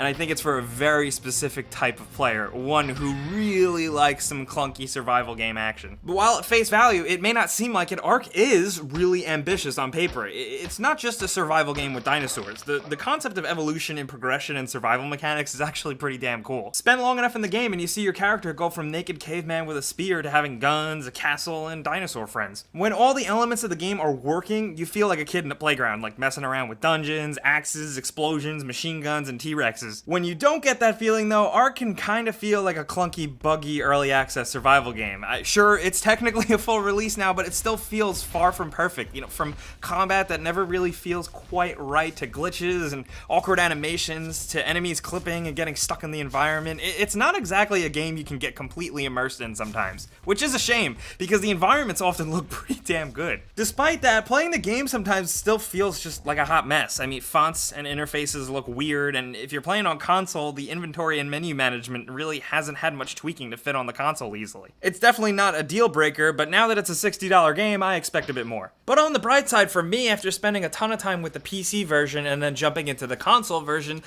and I think it's for a very specific type of player, one who really likes some clunky survival game action. But while at face value, it may not seem like it, Ark is really ambitious on paper. It's not just a survival game with dinosaurs. The concept of evolution and progression and survival mechanics is actually pretty damn cool. Spend long enough in the game and you see your character go from naked caveman with a spear to having guns, a castle, and dinosaur friends. When all the elements of the game are working, you feel like a kid in a playground, like messing around with dungeons, axes, explosions, machine guns, and T-Rexes. When you don't get that feeling though, Ark can kind of feel like a clunky, buggy, early access survival game. Sure, it's technically a full release now, but it still feels far from perfect. You know, from combat that never really feels quite right, to glitches and awkward animations, to enemies clipping and getting stuck in the environment. It's not exactly a game you can get completely immersed in sometimes, which is a shame, because the environments often look pretty damn good. Despite that, playing the game sometimes still feels just like a hot mess. I mean, fonts and interfaces look weird, and if you're playing on console, the inventory and menu management really hasn't had much tweaking to fit on the console easily. It's definitely not a deal breaker, but now that it's a $60 game, I expect a bit more. But on the bright side for me, after spending a ton of time with the PC version and then jumping into the console version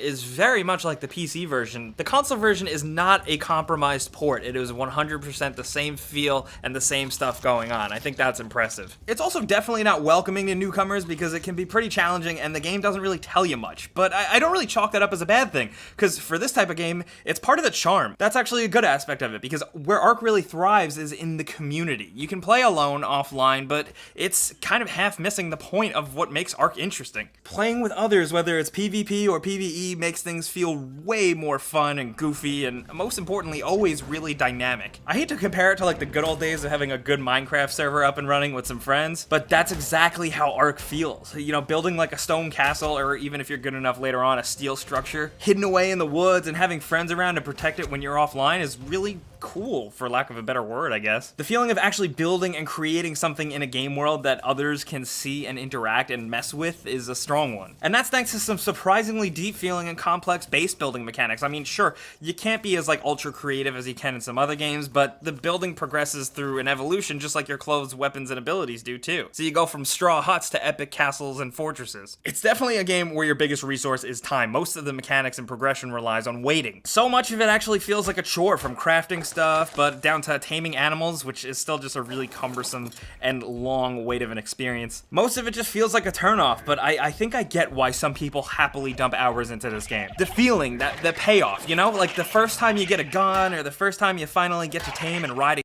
is very much like the PC version. The console version is not a compromised port. It is 100% the same feel and the same stuff going on. I think that's impressive. It's also definitely not welcoming to newcomers because it can be pretty challenging and the game doesn't really tell you much. But I don't really chalk that up as a bad thing, because for this type of game, it's part of the charm. That's actually a good aspect of it, because where Ark really thrives is in the community. You can play alone offline, but it's kind of half missing the point of what makes Ark interesting. Playing with others, whether it's PvP or PvE, makes things feel way more fun and goofy, and most importantly, always really dynamic. I hate to compare it to like the good old days of having a good Minecraft server up and running with some friends, but that's exactly how Ark feels. You know, building like a stone castle, or even if you're good enough later on, a steel structure, hidden away in the woods and having friends around to protect it when you're offline is really cool, for lack of a better word, I guess. The feeling of actually building and creating something in a game world that others can see and interact and mess with is a strong one. And that's thanks to some surprisingly deep feeling and complex base building mechanics. I mean, sure, you can't be as like ultra creative as you can in some other games, but the building progresses through an evolution just like your clothes, weapons, and abilities do too. So you go from straw huts to epic castles and fortresses. It's definitely a game where your biggest resource is time. Most of the mechanics and progression relies on waiting. So much of it actually feels like a chore, from crafting stuff, but down to taming animals, which is still just a really cumbersome and long wait of an experience. Most of it just feels like a turnoff, but I think I get why some people happily dump hours into this game. The feeling, the payoff, you know? Like the first time you get a gun, or the first time you finally get to tame and ride a